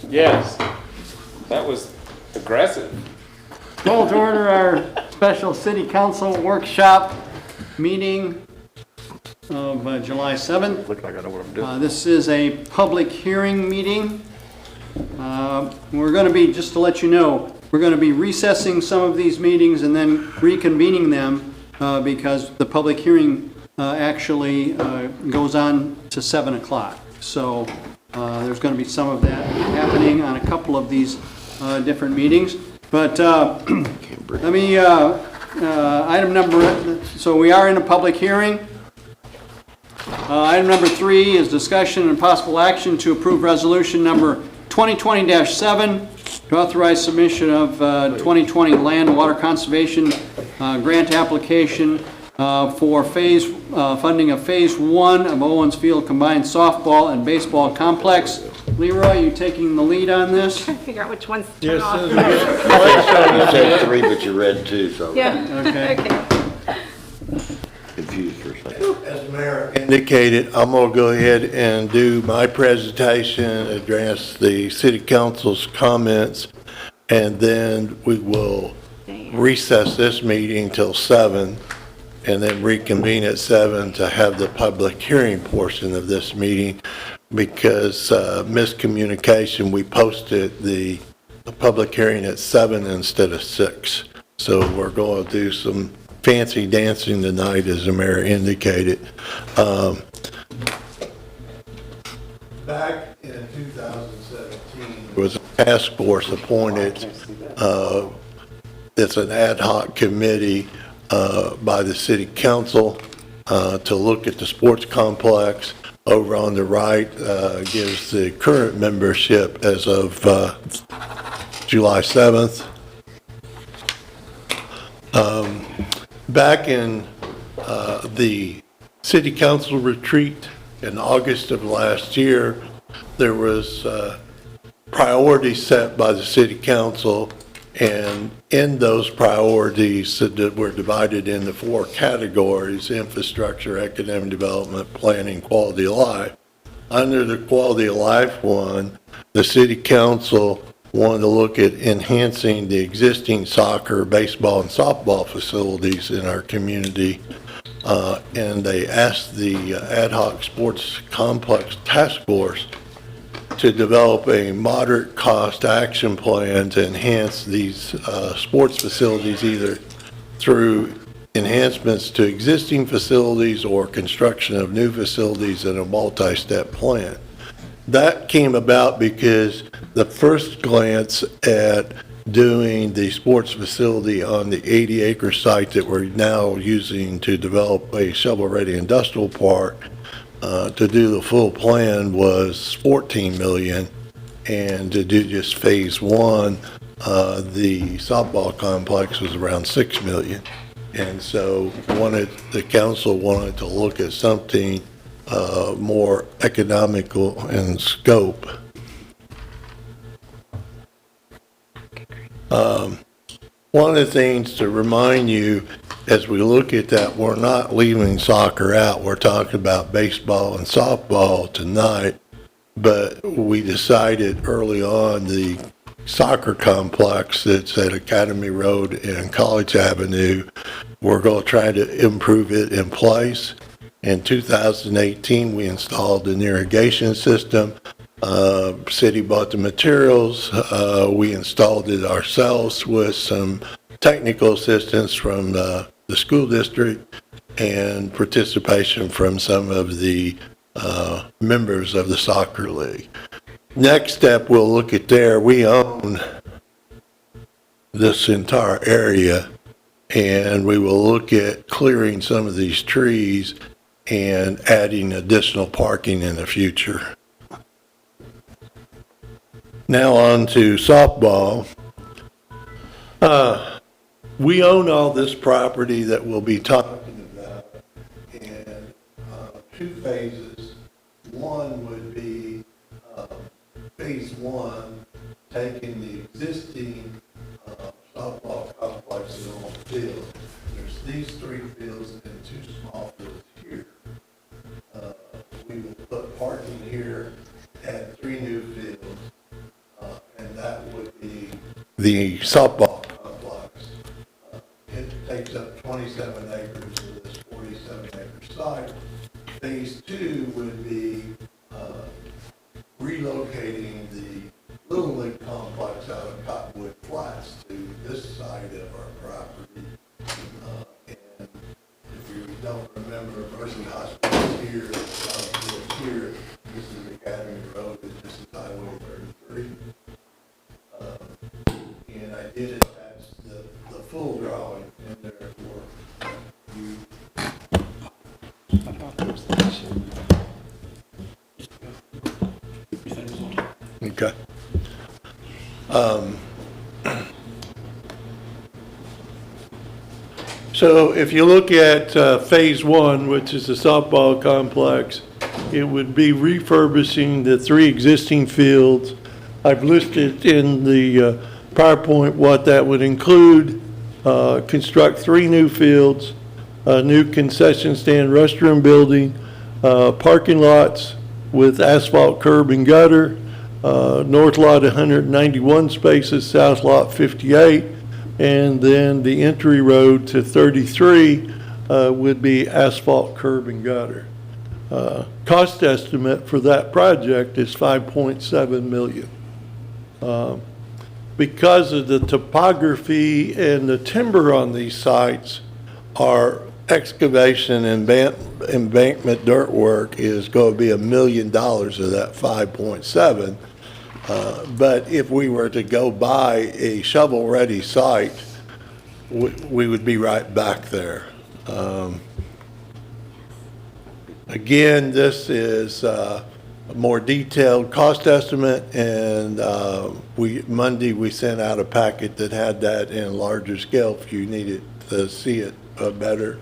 Yes, that was aggressive. Call to order our special city council workshop meeting of July 7th. Look like I know what I'm doing. This is a public hearing meeting. We're going to be, just to let you know, we're going to be recessing some of these meetings and then reconvening them because the public hearing actually goes on to 7 o'clock. So there's going to be some of that happening on a couple of these different meetings. But let me, item number, so we are in a public hearing. Item number 3 is discussion and possible action to approve resolution number 2020-7 to authorize submission of 2020 land water conservation grant application for funding of phase 1 of Owens Field combined softball and baseball complex. Leroy, you taking the lead on this? Trying to figure out which one's to turn off. You said 3, but you read 2, so Yeah. Okay. confused for a second. As the mayor indicated, I'm going to go ahead and do my presentation, address the city council's comments, and then we will recess this meeting till 7, and then reconvene at 7 to have the public hearing portion of this meeting. Because miscommunication, we posted the public hearing at 7 instead of 6. So we're going to do some fancy dancing tonight, as the mayor indicated. Back in 2017, there was a task force appointed. It's an ad hoc committee by the city council to look at the sports complex. Over on the right gives the current membership as of July 7th. Back in the city council retreat in August of last year, there was priorities set by the city council, and in those priorities that were divided into 4 categories: infrastructure, economic development, planning, quality of life. Under the quality of life one, the city council wanted to look at enhancing the existing soccer, baseball, and softball facilities in our community. And they asked the ad hoc sports complex task force to develop a moderate cost action plan to enhance these sports facilities, either through enhancements to existing facilities or construction of new facilities in a multi-step plan. That came about because the first glance at doing the sports facility on the 80-acre site that we're now using to develop a shovel-ready industrial park, to do the full plan was $14 million, and to do just phase 1, the softball complex was around $6 million. And so the council wanted to look at something more economical in scope. One of the things to remind you as we look at that, we're not leaving soccer out. We're talking about baseball and softball tonight, but we decided early on the soccer complex that's at Academy Road and College Avenue, we're going to try to improve it in place. In 2018, we installed an irrigation system. City bought the materials. We installed it ourselves with some technical assistance from the school district and participation from some of the members of the soccer league. Next step, we'll look at there. We own this entire area, and we will look at clearing some of these trees and adding additional parking in the future. Now on to softball. We own all this property that we'll be talking about in 2 phases. One would be phase 1, taking the existing softball complex in all field. There's these 3 fields and 2 small fields here. We will put parking here, add 3 new fields, and that would be the softball complex. It takes up 27 acres of this 47-acre site. Phase 2 would be relocating the Little League complex out of Cottonwood Flats to this side of our property. And if you don't remember, Mercy Hospital is here, hospital is here. This is Academy Road, and this is Highway 33. And I did attach the full drawing in there for you. Okay. So if you look at Phase 1, which is the softball complex, it would be refurbishing the 3 existing fields. I've listed in the PowerPoint what that would include. Construct 3 new fields, a new concession stand restroom building, parking lots with asphalt curb and gutter, north lot 191 spaces, south lot 58, and then the entry road to 33 would be asphalt curb and gutter. Cost estimate for that project is $5.7 million. Because of the topography and the timber on these sites, our excavation and embankment dirt work is going to be $1 million of that 5.7. But if we were to go buy a shovel-ready site, we would be right back there. Again, this is a more detailed cost estimate, and Monday we sent out a packet that had that in larger scale if you needed to see it better.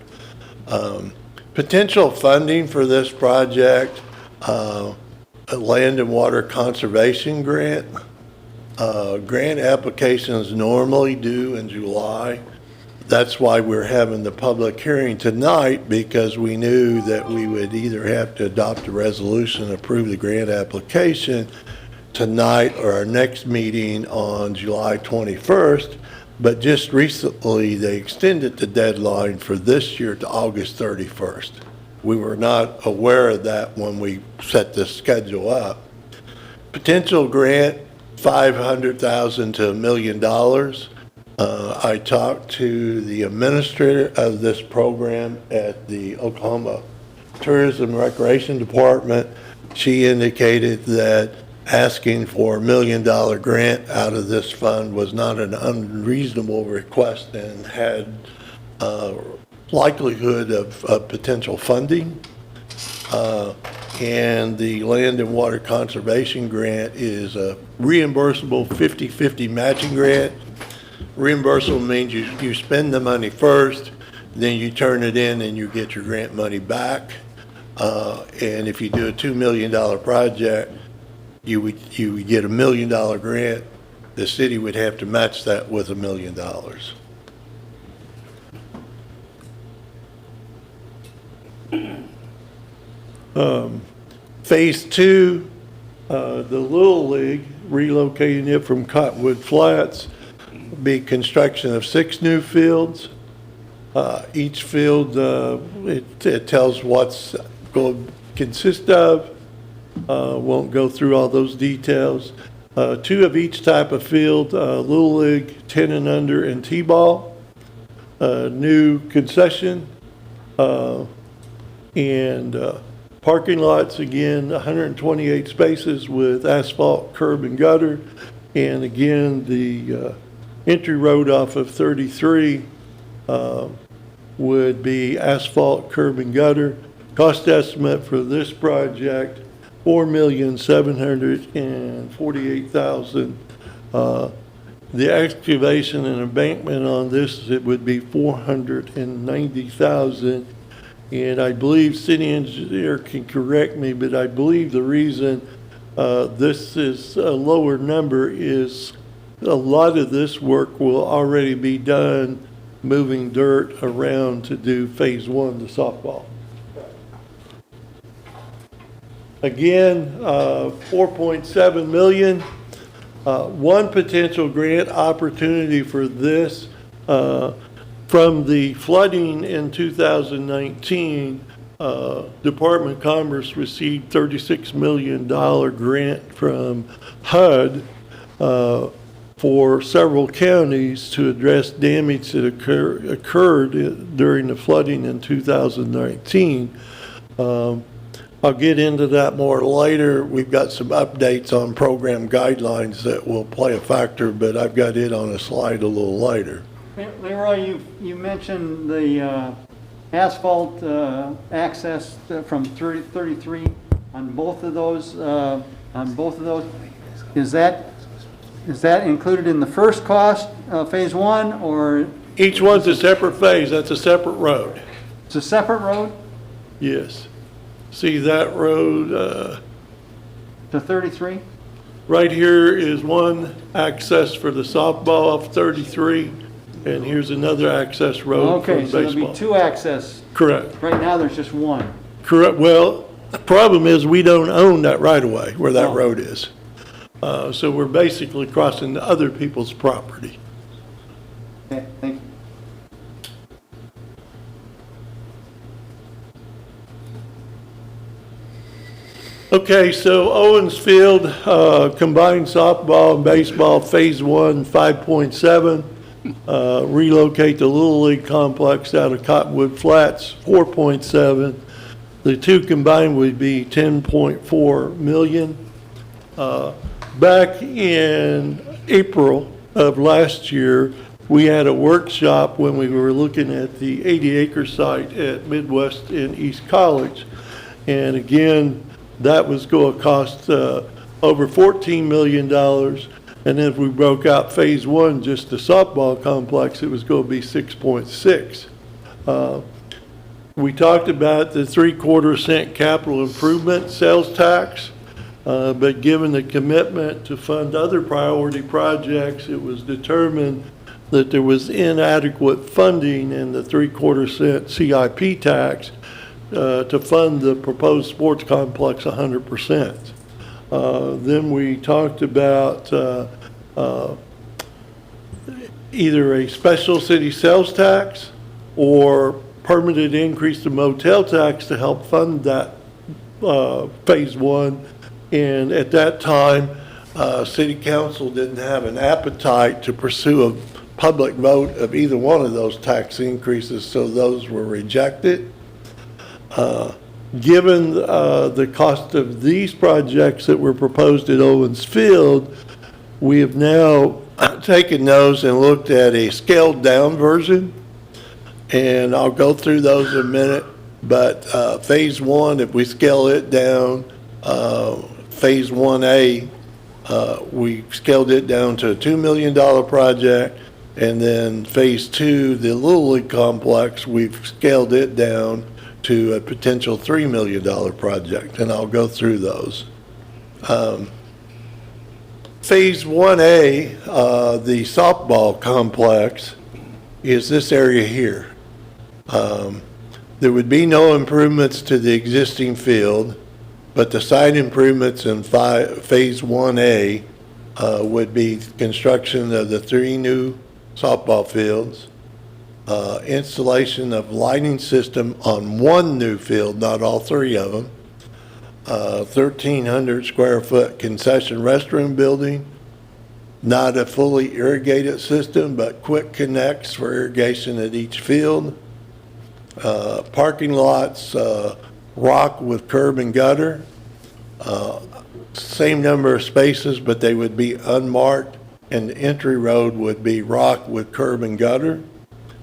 Potential funding for this project, a land and water conservation grant. Grant applications normally due in July. That's why we're having the public hearing tonight, because we knew that we would either have to adopt a resolution and approve the grant application tonight or our next meeting on July 21st. But just recently, they extended the deadline for this year to August 31st. We were not aware of that when we set this schedule up. Potential grant, $500,000 to $1 million. I talked to the administrator of this program at the Oklahoma Tourism and Recreation Department. She indicated that asking for $1 million grant out of this fund was not an unreasonable request and had likelihood of potential funding. And the Land and Water Conservation Grant is a reimbursable 50-50 matching grant. Reimbursable means you spend the money first, then you turn it in and you get your grant money back. And if you do a $2 million project, you would get $1 million grant. The city would have to match that with $1 million. Phase 2, the Little League, relocating it from Cottonwood Flats, be construction of 6 new fields. Each field, it tells what's going to consist of. Won't go through all those details. 2 of each type of field, Little League, 10 and under, and T-ball. New concession, and parking lots, again, 128 spaces with asphalt, curb, and gutter. And again, the entry road off of 33 would be asphalt, curb, and gutter. Cost estimate for this project, $4,748,000. The excavation and embankment on this, it would be $490,000. And I believe city engineer can correct me, but I believe the reason this is a lower number is a lot of this work will already be done moving dirt around to do phase 1, the softball. Again, 4.7 million. One potential grant opportunity for this, from the flooding in 2019, Department of Commerce received $36 million grant from HUD for several counties to address damage that occurred during the flooding in 2019. I'll get into that more later. We've got some updates on program guidelines that will play a factor, but I've got it on a slide a little later. Leroy, you mentioned the asphalt access from 33 on both of those. Is that included in the first cost, phase one, or? Each one's a separate phase. That's a separate road. It's a separate road Yes. See that road, to 33? right here is one access for the softball off 33, and here's another access road for Okay, the so there'll be baseball. two access. Correct. Right now, there's just one. Correct. Well, the problem is we don't own that right of way where that Oh. road is. So we're basically crossing other people's property. Okay, thank you. Okay, so Owens Field, combined softball and baseball, phase one, 5.7. Relocate the Little League complex out of Cottonwood Flats, 4.7. The two combined would be 10.4 million. Back in April of last year, we had a workshop when we were looking at the 80-acre site at Midwest and East College. And again, that was going to cost over $14 million. And then if we broke out phase one, just the softball complex, it was going to be 6.6. We talked about the 3/4 cent capital improvement sales tax, but given the commitment to fund other priority projects, it was determined that there was inadequate funding in the 3/4 cent CIP tax to fund the proposed sports complex 100%. Then we talked about either a special city sales tax or permanent increase to motel tax to help fund that phase one. And at that time, city council didn't have an appetite to pursue a public vote of either one of those tax increases, so those were rejected. Given the cost of these projects that were proposed at Owens Field, we have now taken those and looked at a scaled down version. And I'll go through those in a minute, but phase one, if we scale it down, phase 1A, we scaled it down to a $2 million project. And then phase two, the Little League complex, we've scaled it down to a potential $3 million project, and I'll go through those. Phase 1A, the softball complex, is this area here. There would be no improvements to the existing field, but the site improvements in phase 1A would be construction of the 3 new softball fields, installation of lighting system on 1 new field, not all 3 of them, 1,300 square foot concession restroom building, not a fully irrigated system, but quick connects for irrigation at each field, parking lots, rock with curb and gutter, same number of spaces, but they would be unmarked, and the entry road would be rock with curb and gutter.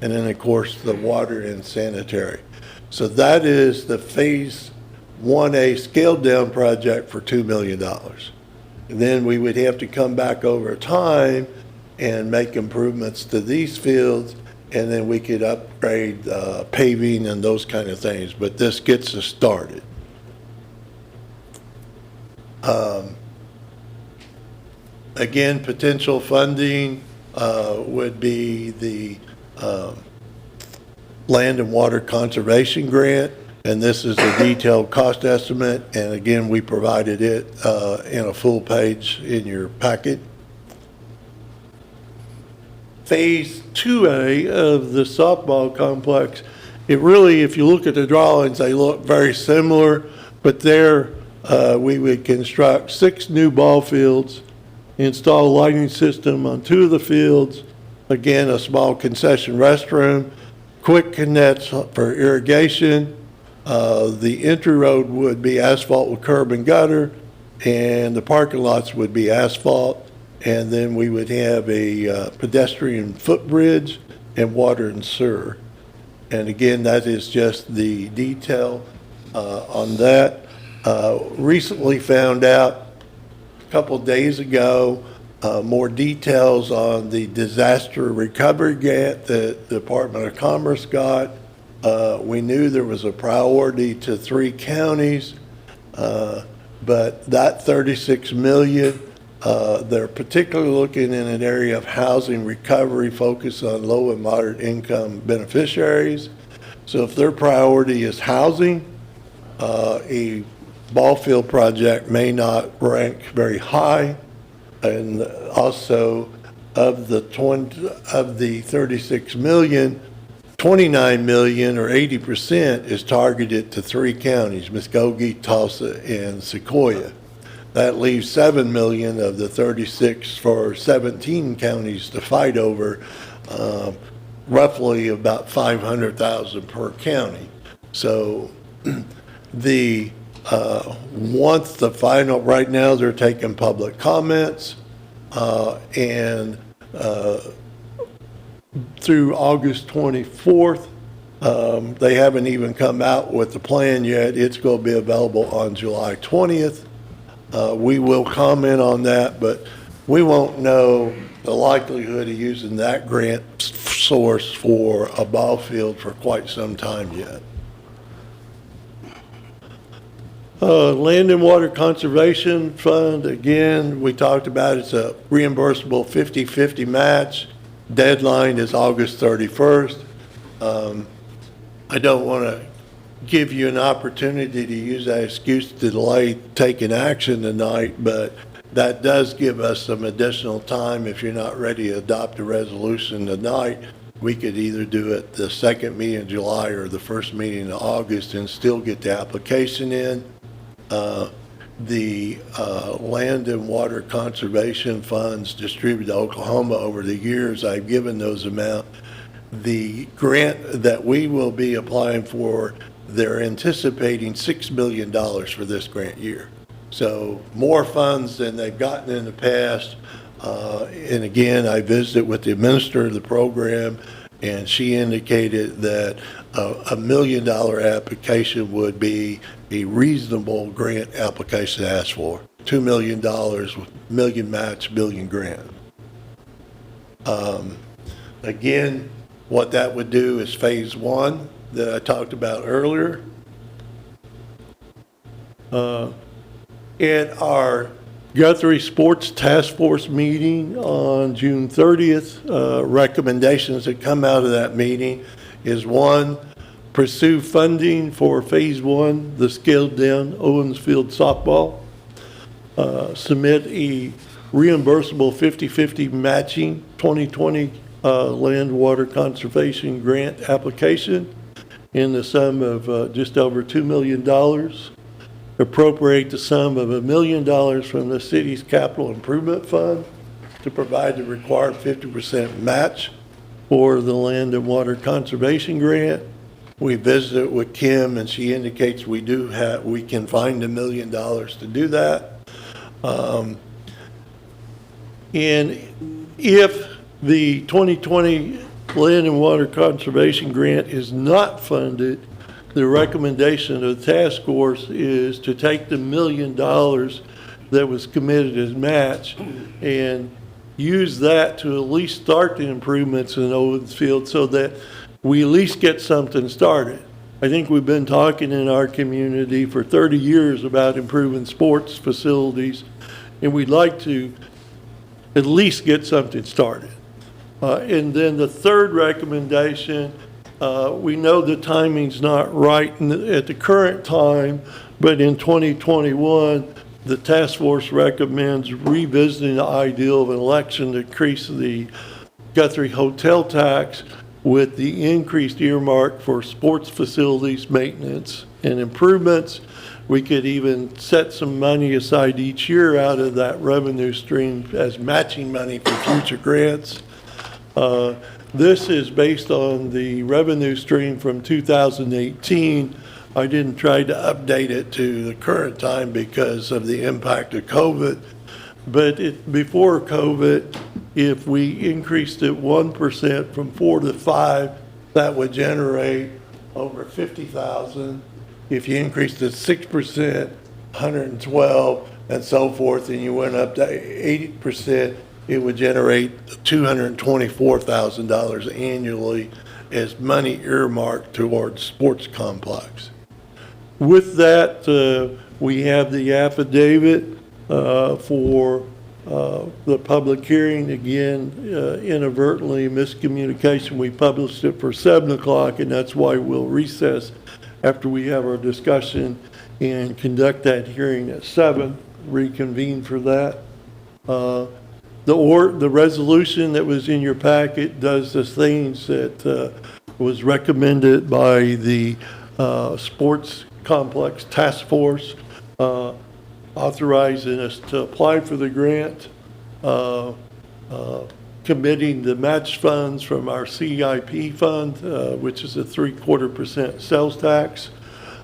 And then, of course, the water and sanitary. So that is the phase 1A scaled down project for $2 million. And then we would have to come back over time and make improvements to these fields, and then we could upgrade paving and those kind of things. But this gets us started. Again, potential funding would be the Land and Water Conservation Grant. And this is a detailed cost estimate, and again, we provided it in a full page in your packet. Phase 2A of the softball complex, it really, if you look at the drawings, they look very similar, but there we would construct 6 new ball fields, install a lighting system on 2 of the fields, again, a small concession restroom, quick connects for irrigation. The entry road would be asphalt with curb and gutter, and the parking lots would be asphalt. And then we would have a pedestrian footbridge and water and sewer. And again, that is just the detail on that. Recently found out a couple days ago more details on the disaster recovery grant that the Department of Commerce got. We knew there was a priority to 3 counties, but that 36 million, they're particularly looking in an area of housing recovery focused on low and moderate income beneficiaries. So if their priority is housing, a ball field project may not rank very high. And also of the 36 million, 29 million or 80% is targeted to 3 counties, Muskogee, Tulsa, and Sequoia. That leaves 7 million of the 36 for 17 counties to fight over, roughly about 500,000 per county. So the once the final, right now they're taking public comments, and through August 24th, they haven't even come out with the plan yet. It's going to be available on July 20th. We will comment on that, but we won't know the likelihood of using that grant source for a ball field for quite some time yet. Land and Water Conservation Fund, again, we talked about it's a reimbursable 50-50 match. Deadline is August 31st. I don't want to give you an opportunity to use that excuse to delay taking action tonight, but that does give us some additional time. If you're not ready to adopt a resolution tonight, we could either do it the second meeting in July or the first meeting in August and still get the application in. The Land and Water Conservation Funds distributed to Oklahoma over the years, I've given those amounts. The grant that we will be applying for, they're anticipating $6 million for this grant year. So more funds than they've gotten in the past. And again, I visited with the administrator of the program, and she indicated that a $1 million application would be a reasonable grant application to ask for. $2 million, million match, million grant. Again, what that would do is phase 1 that I talked about earlier. At our Guthrie Sports Task Force meeting on June 30th, recommendations that come out of that meeting is 1, pursue funding for phase 1, the scaled down Owens Field softball. Submit a reimbursable 50-50 matching 2020 land water conservation grant application in the sum of just over $2 million. Appropriate the sum of $1 million from the city's capital improvement fund to provide the required 50% match for the land and water conservation grant. We visited with Kim, and she indicates we can find $1 million to do that. And if the 2020 Land and Water Conservation Grant is not funded, the recommendation of the task force is to take the $1 million that was committed as match and use that to at least start the improvements in Owens Field so that we at least get something started. I think we've been talking in our community for 30 years about improving sports facilities, and we'd like to at least get something started. And then the third recommendation We know the timing's not right at the current time, but in 2021, the task force recommends revisiting the idea of an election to increase the Guthrie hotel tax with the increased earmark for sports facilities, maintenance, and improvements. We could even set some money aside each year out of that revenue stream as matching money for future grants. This is based on the revenue stream from 2018. I didn't try to update it to the current time because of the impact of COVID. But before COVID, if we increased it 1% from 4 to 5, that would generate over 50,000. If you increased it 6%, 112, and so forth, and you went up to 80%, it would generate $224,000 annually as money earmarked towards sports complex. With that, we have the affidavit for the public hearing. Again, inadvertently miscommunication. We published it for 7 o'clock, and that's why we'll recess after we have our discussion and conduct that hearing at 7, reconvene for that. The resolution that was in your packet does the things that was recommended by the Sports Complex Task Force, authorizing us to apply for the grant, committing the match funds from our CIP fund, which is a 3/4% sales tax,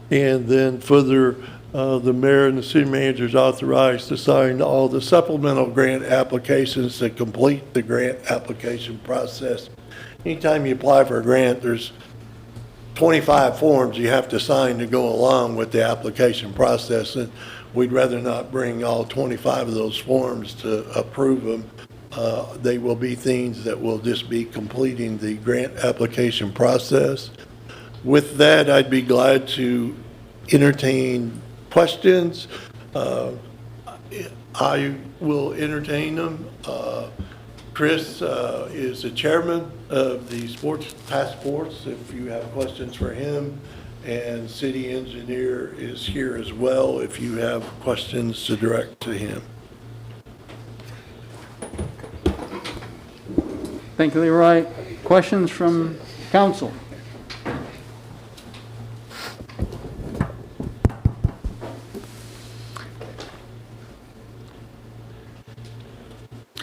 and then further, the mayor and the city manager is authorized to sign all the supplemental grant applications to complete the grant application process. Anytime you apply for a grant, there's 25 forms you have to sign to go along with the application process, and we'd rather not bring all 25 of those forms to approve them. They will be things that will just be completing the grant application process. With that, I'd be glad to entertain questions. I will entertain them. Chris is the chairman of the Sports Task Force, if you have questions for him, and city engineer is here as well if you have questions to direct to him. Thank you, Leroy. Questions from council?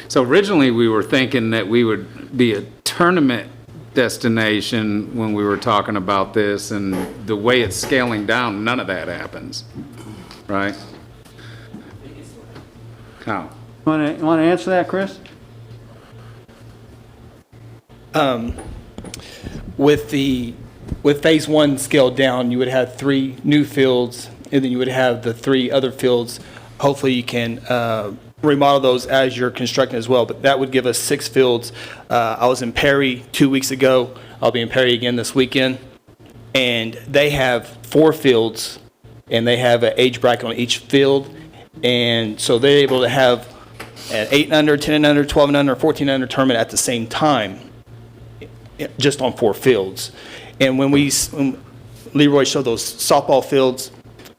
So originally, we were thinking that we would be a tournament destination when we were talking about this, and the way it's scaling down, none of that happens, right? How? Want to answer that, Chris? With phase 1 scaled down, you would have 3 new fields, and then you would have the 3 other fields. Hopefully you can remodel those as you're constructing as well, but that would give us 6 fields. I was in Perry 2 weeks ago. I'll be in Perry again this weekend, and they have 4 fields, and they have an age bracket on each field, and so they're able to have an 8 and under, 10 and under, 12 and under, 14 and under tournament at the same time, just on 4 fields. And when Leroy showed those softball fields,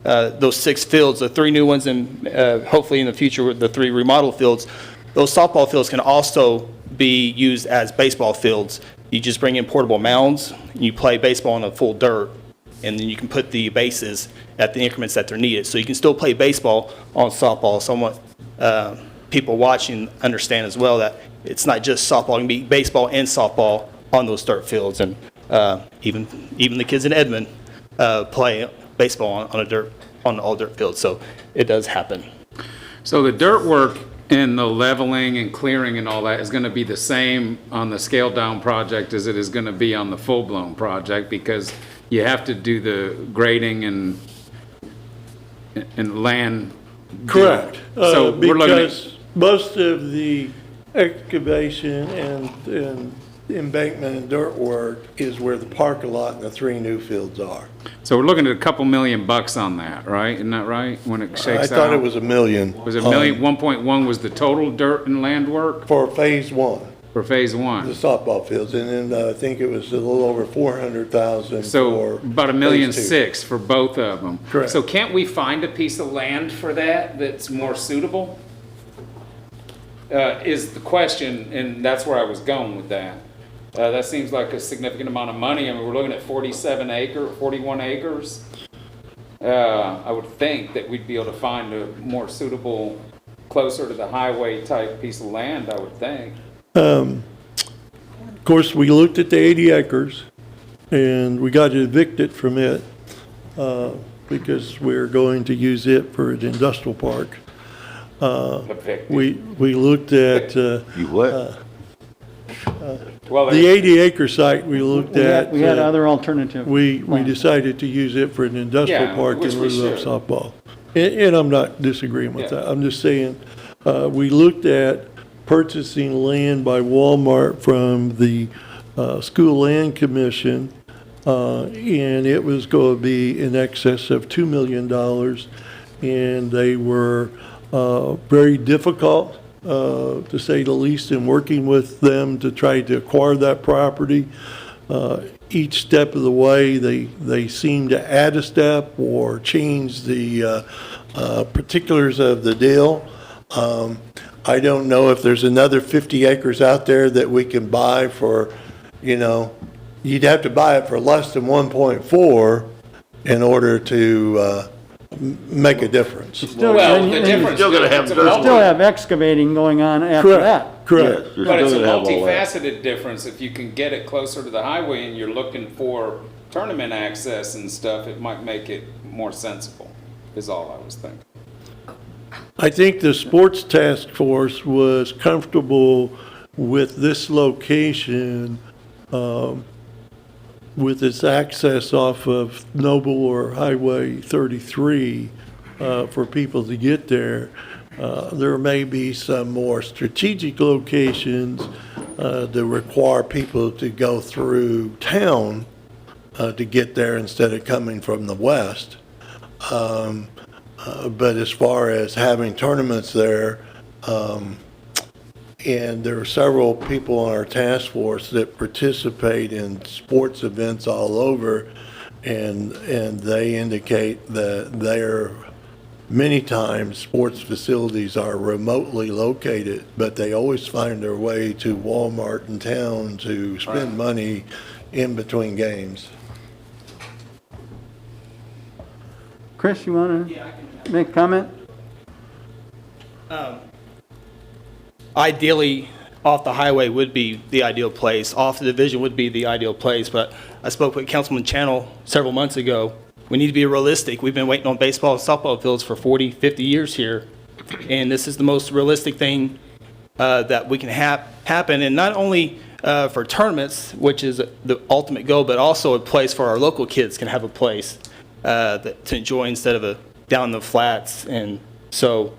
those 6 fields, the 3 new ones, and hopefully in the future the 3 remodel fields, those softball fields can also be used as baseball fields. You just bring in portable mounds, and you play baseball on a full dirt, and then you can put the bases at the increments that they're needed. So you can still play baseball on softball. Somewhat people watching understand as well that it's not just softball. It can be baseball and softball on those dirt fields, and even the kids in Edmond play baseball on all dirt fields. So it does happen. So the dirt work and the leveling and clearing and all that is going to be the same on the scaled down project as it is going to be on the full blown project, because you have to do the grading and land. Correct. So we're looking at, Because most of the excavation and embankment and dirt work is where the parking lot and the 3 new fields are. so we're looking at a couple $1 million on that, right? Isn't that right? When it shakes out? I thought it was $1 million. Was it $1 million? 1.1 was the total dirt and land work For phase 1. for for phase the one. softball fields, and then I think it was a little over 400,000 So for. about phase 2. $1,600,000 for both of them. Correct. So can't we find a piece of land for that that's more suitable? Is the question, and that's where I was going with that. That seems like a significant amount of money. I mean, we're looking at 41 acres. I would think that we'd be able to find a more suitable, closer to the highway type piece of land, I would think. Of course, we looked at the 80 acres, and we got evicted from it because we're going to use it for an industrial park. Evicted. We looked at You what? Well, the 80-acre site, we looked at. We had other alternative. We plans. decided to use it for an industrial Yeah, park which in we lieu of should. softball. And I'm not disagreeing with Yeah. that. I'm just saying, we looked at purchasing land by Walmart from the School Land Commission, and it was going to be in excess of $2 million. And they were very difficult, to say the least, in working with them to try to acquire that property. Each step of the way, they seem to add a step or change the particulars of the deal. I don't know if there's another 50 acres out there that we can buy for, you'd have to buy it for less than 1.4 in order to make a difference. Still- Well, and- the and difference. still gonna have it's a dirt. multi- Still have excavating going on after that. Correct. Yes, you're But it's a still gonna have all that. multifaceted difference. If you can get it closer to the highway and you're looking for tournament access and stuff, it might make it more sensible, is all I was thinking. I think the sports task force was comfortable with this location, with its access off of Noble or Highway 33, for people to get there. There may be some more strategic locations that require people to go through town to get there instead of coming from the west. But as far as having tournaments there, and there are several people on our task force that participate in sports events all over, and they indicate that many times sports facilities are remotely located, but they always find their way to Walmart in town to spend money in between games. Chris, you want to make a comment? Ideally, off the highway would be the ideal place. Off the division would be the ideal place, but I spoke with Councilman Channel several months ago. We need to be realistic. We've been waiting on baseball and softball fields for 40, 50 years here, and this is the most realistic thing that we can happen, and not only for tournaments, which is the ultimate goal, but also a place for our local kids can have a place to enjoy instead of down in the flats. And so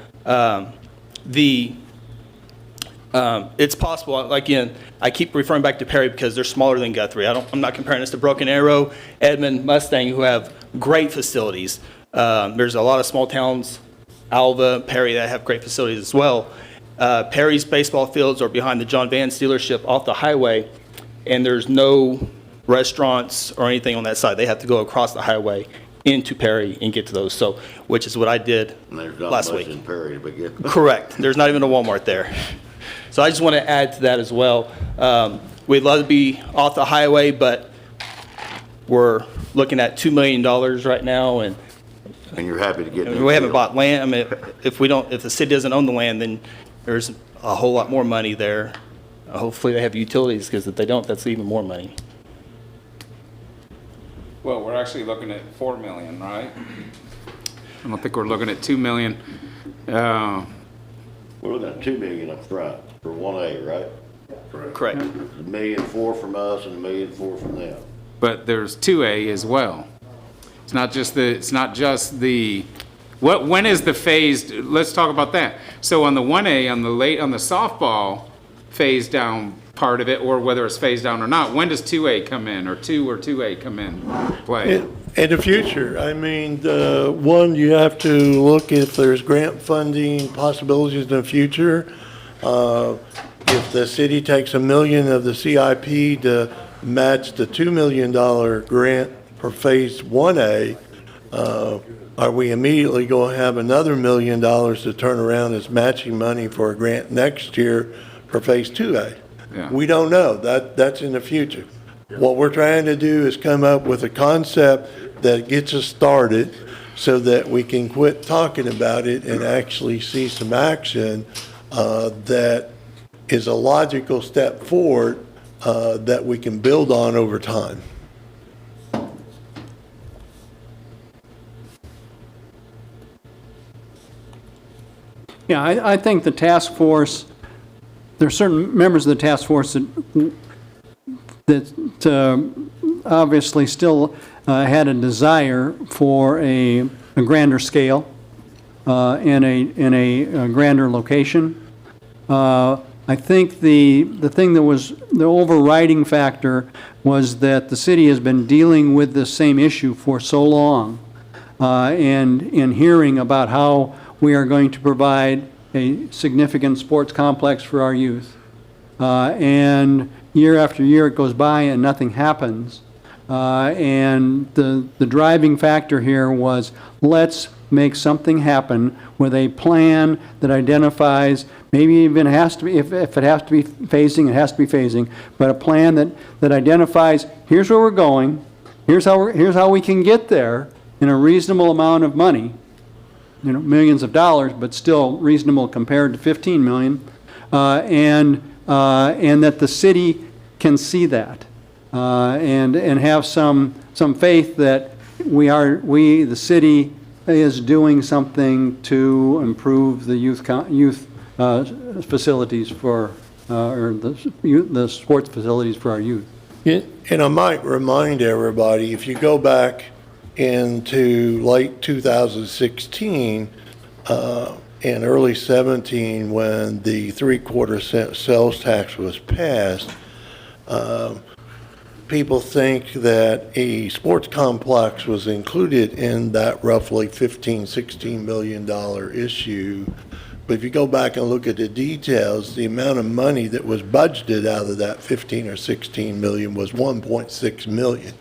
it's possible. Again, I keep referring back to Perry because they're smaller than Guthrie. I'm not comparing this to Broken Arrow, Edmond, Mustang, who have great facilities. There's a lot of small towns, Alva, Perry, that have great facilities as well. Perry's baseball fields are behind the John Vance dealership off the highway, and there's no restaurants or anything on that side. They have to go across the highway into Perry and get to those. So, which is what I did And there's not last much week. in Perry, but yeah. Correct. There's not even a Walmart there. So I just want to add to that as well. We'd love to be off the highway, but we're looking at $2 million right now, and And you're happy to get. I mean, we haven't bought land. I mean, if the city doesn't own the land, then there's a whole lot more money there. Hopefully they have utilities, because if they don't, that's even more money. Well, we're actually looking at 4 million, right? I don't think we're looking at 2 million. We're looking at 2 million up front for 1A, right? Correct. $1.4 million from us and $1.4 million from them. But there's 2A as well. It's not just when is the phased, let's talk about that. So on the 1A, on the softball phase down part of it, or whether it's phased down or not, when does 2A come in, or 2A come in play? In the future, I mean, one, you have to look if there's grant funding possibilities in the future. if the city takes $1 million of the CIP to match the $2 million grant for Phase 1A, are we immediately going to have another $1 million to turn around as matching money for a grant next year for Phase 2A? Yeah. We don't know. That's in the future. What we're trying to do is come up with a concept that gets us started so that we can quit talking about it and actually see some action that is a logical step forward that we can build on over time. Yeah, I think the task force, there are certain members of the task force that obviously still had a desire for a grander scale in a grander location. I think the thing that was the overriding factor was that the city has been dealing with this same issue for so long, and in hearing about how we are going to provide a significant sports complex for our youth. And year after year it goes by and nothing happens. And the driving factor here was, let's make something happen with a plan that identifies, maybe even has to be, if it has to be phasing, it has to be phasing, but a plan that identifies, here's where we're going, here's how we can get there in a reasonable amount of money, millions of dollars, but still reasonable compared to 15 million, and that the city can see that, and have some faith that the city is doing something to improve the youth facilities for, or the sports facilities for our youth. And I might remind everybody, if you go back into late 2016 and early 17, when the 3/4 sales tax was passed, people think that a sports complex was included in that roughly $15-16 million issue. But if you go back and look at the details, the amount of money that was budgeted out of that 15 or 16 million was 1.6 million.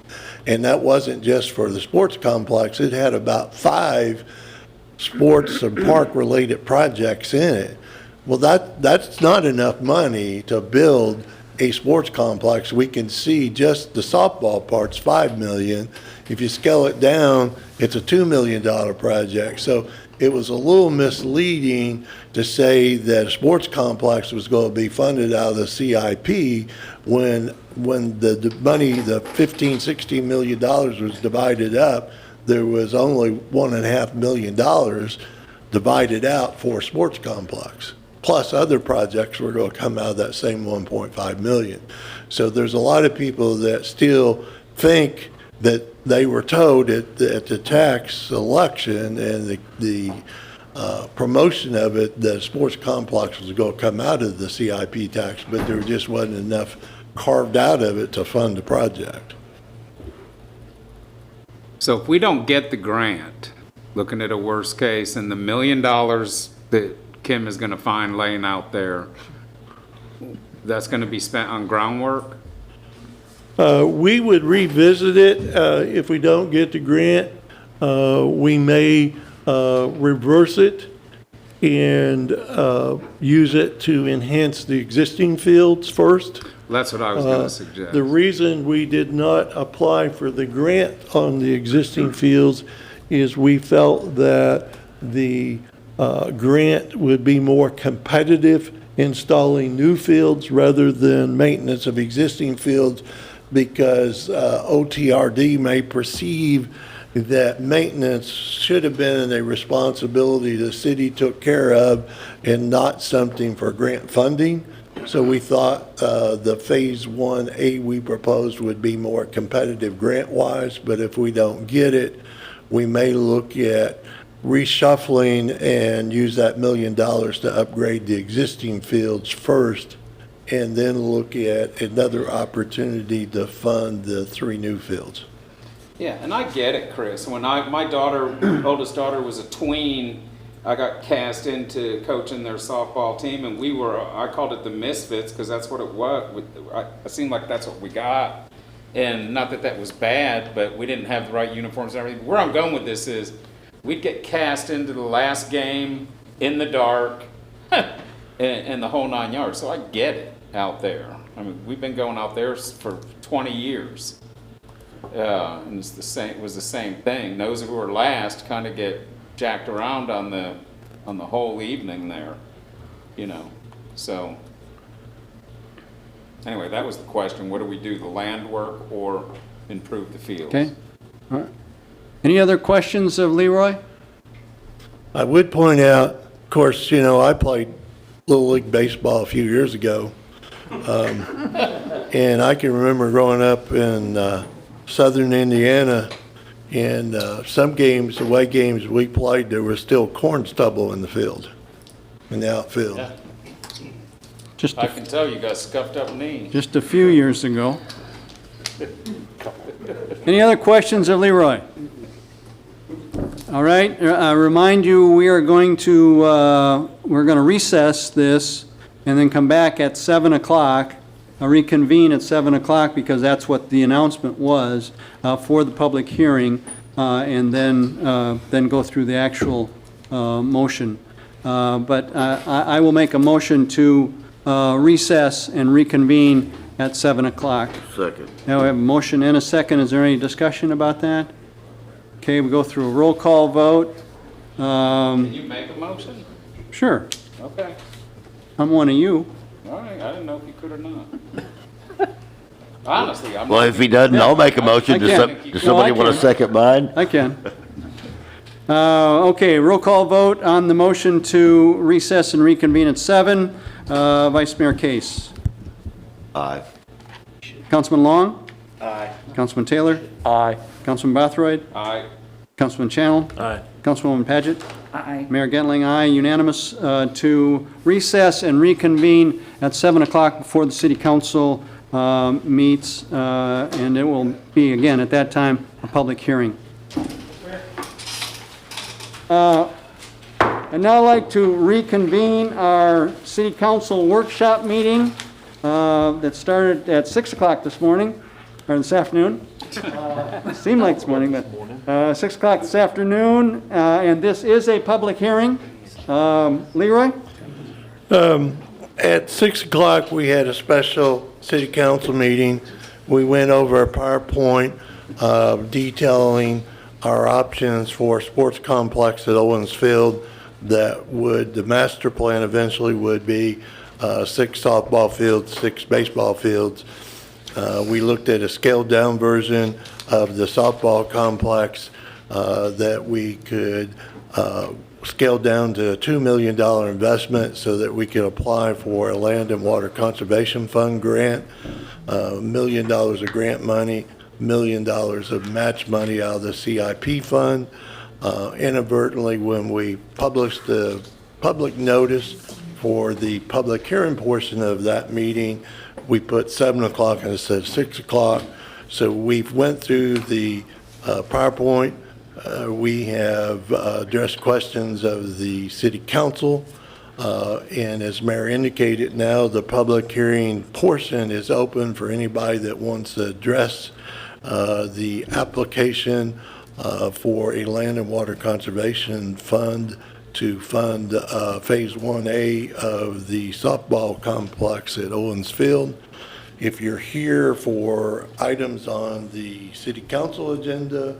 And that wasn't just for the sports complex. It had about 5 sports and park related projects in it. Well, that's not enough money to build a sports complex. We can see just the softball part's $5 million. If you scale it down, it's a $2 million project. So it was a little misleading to say that a sports complex was going to be funded out of the CIP when the money, the $15-16 million was divided up, there was only $1.5 million divided out for a sports complex. Plus other projects were going to come out of that same 1.5 million. So there's a lot of people that still think that they were told at the tax election and the promotion of it, the sports complex was going to come out of the CIP tax, but there just wasn't enough carved out of it to fund the project. So if we don't get the grant, looking at a worst case, and the $1 million that Kim is going to find laying out there, that's going to be spent on groundwork? We would revisit it if we don't get the grant. We may reverse it and use it to enhance the existing fields first. That's what I was going to suggest. The reason we did not apply for the grant on the existing fields is we felt that the grant would be more competitive installing new fields rather than maintenance of existing fields, because OTRD may perceive that maintenance should have been a responsibility the city took care of and not something for grant funding. So we thought the Phase 1A we proposed would be more competitive grant-wise, but if we don't get it, we may look at reshuffling and use that $1 million to upgrade the existing fields first, and then look at another opportunity to fund the 3 new fields. Yeah, and I get it, Chris. When my daughter, oldest daughter, was a tween, I got cast into coaching their softball team, and I called it the Misfits, because that's what it was. It seemed like that's what we got. And not that that was bad, but we didn't have the right uniforms and everything. Where I'm going with this is, we'd get cast into the last game in the dark, and the whole 9 yards. So I get it out there. I mean, we've been going out there for 20 years. And it's it was the same thing. Those who were last kind of get jacked around on the whole evening there, you know. So anyway, that was the question. What do we do, the land work or improve the fields? Okay. All right. Any other questions of Leroy? I would point out, of course, you know, I played Little League Baseball a few years ago. And I can remember growing up in southern Indiana, and some games, away games we played, there was still corn stubble in the field, in the outfield. Yeah. Just I can tell you got scuffed up knees. just a few years ago. Any other questions of Leroy? All right, I remind you, we're going to recess this and then come back at 7 o'clock, reconvene at 7 o'clock, because that's what the announcement was for the public hearing, and then go through the actual motion. But I will make a motion to recess and reconvene at 7 o'clock. Second. Now we have a motion and a second. Is there any discussion about that? Okay, we go through a roll call vote. Can you make a motion? Sure, Okay. I'm one of you. All right, I didn't know if you could or not. Honestly, I'm Well, not. if he doesn't, I'll make a motion. I Does can. does somebody No, I want to can. second mine? I can. Okay, roll call vote on the motion to recess and reconvene at 7. Vice Mayor Case. Aye. Councilman Long? Aye. Councilman Taylor? Aye. Councilman Bothroyd? Aye. Councilman Channel? Aye. Councilwoman Paget? Aye. Mayor Gentling, aye. Unanimous to recess and reconvene at 7 o'clock before the city council meets, and it will be, again, at that time, a public hearing. I'd now like to reconvene our city council workshop meeting that started at 6 o'clock this morning, or this afternoon. It seemed like this morning, but 6 o'clock this afternoon, and this is a public hearing. Leroy? At 6 o'clock, we had a special city council meeting. We went over a PowerPoint detailing our options for a sports complex at Owens Field that the master plan eventually would be 6 softball fields, 6 baseball fields. We looked at a scaled-down version of the softball complex that we could scale down to a $2 million investment so that we could apply for a Land and Water Conservation Fund grant, $1 million of grant money, $1 million of match money out of the CIP fund. Inadvertently, when we published the public notice for the public hearing portion of that meeting, we put 7 o'clock instead of 6 o'clock. So we've went through the PowerPoint. We have addressed questions of the city council. And as Mayor indicated, now the public hearing portion is open for anybody that wants to address the application for a Land and Water Conservation Fund to fund Phase 1A of the softball complex at Owens Field. If you're here for items on the city council agenda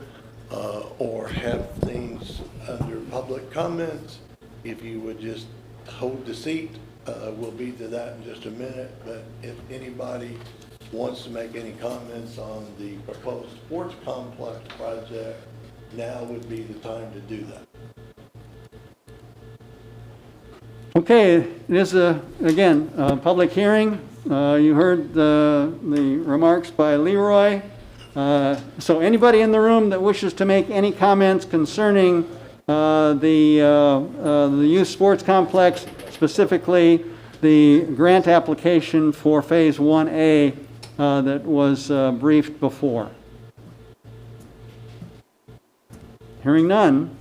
or have things under public comments, if you would just hold the seat, we'll be to that in just a minute. But if anybody wants to make any comments on the proposed sports complex project, now would be the time to do that. Okay, it is, again, a public hearing. You heard the remarks by Leroy. So anybody in the room that wishes to make any comments concerning the youth sports complex, specifically the grant application for Phase 1A that was briefed before? Hearing none,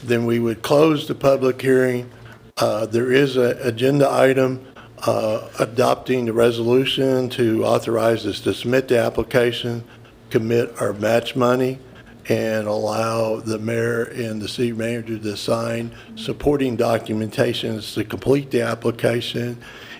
then we would close the public hearing. There is an agenda item adopting the resolution to authorize us to submit the application, commit our match money, and allow the mayor and the city manager to sign supporting documentations to complete the application.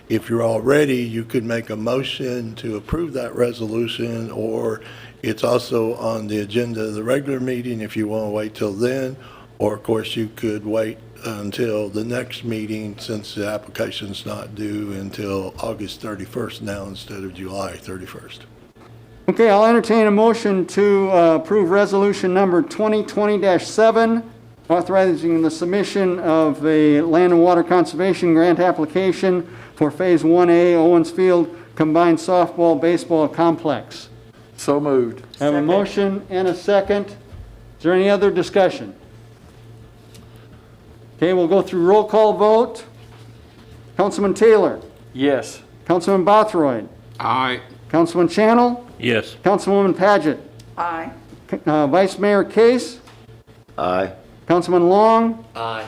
If you're all ready, you could make a motion to approve that resolution, or it's also on the agenda of the regular meeting if you want to wait till then. Or, of course, you could wait until the next meeting since the application's not due until August 31st now instead of July 31st. Okay, I'll entertain a motion to approve resolution number 2020-7, authorizing the submission of a land and water conservation grant application for Phase 1A Owens Field Combined Softball Baseball Complex. So moved. I have a motion and a second. Is there any other discussion? Okay, we'll go through roll call vote. Councilman Taylor, Yes. Councilman Bothroyd, Aye. Councilman Channel, Yes. Councilwoman Paget, Aye. Vice Mayor Case, Aye. Councilman Long, Aye.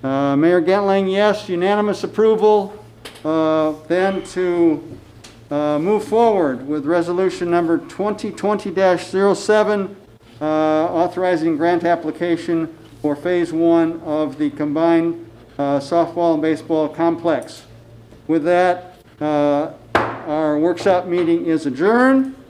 Mayor Gentling, yes, unanimous approval. Then to move forward with resolution number 2020-07, authorizing grant application for Phase 1 of the combined softball and baseball complex. With that, our workshop meeting is adjourned.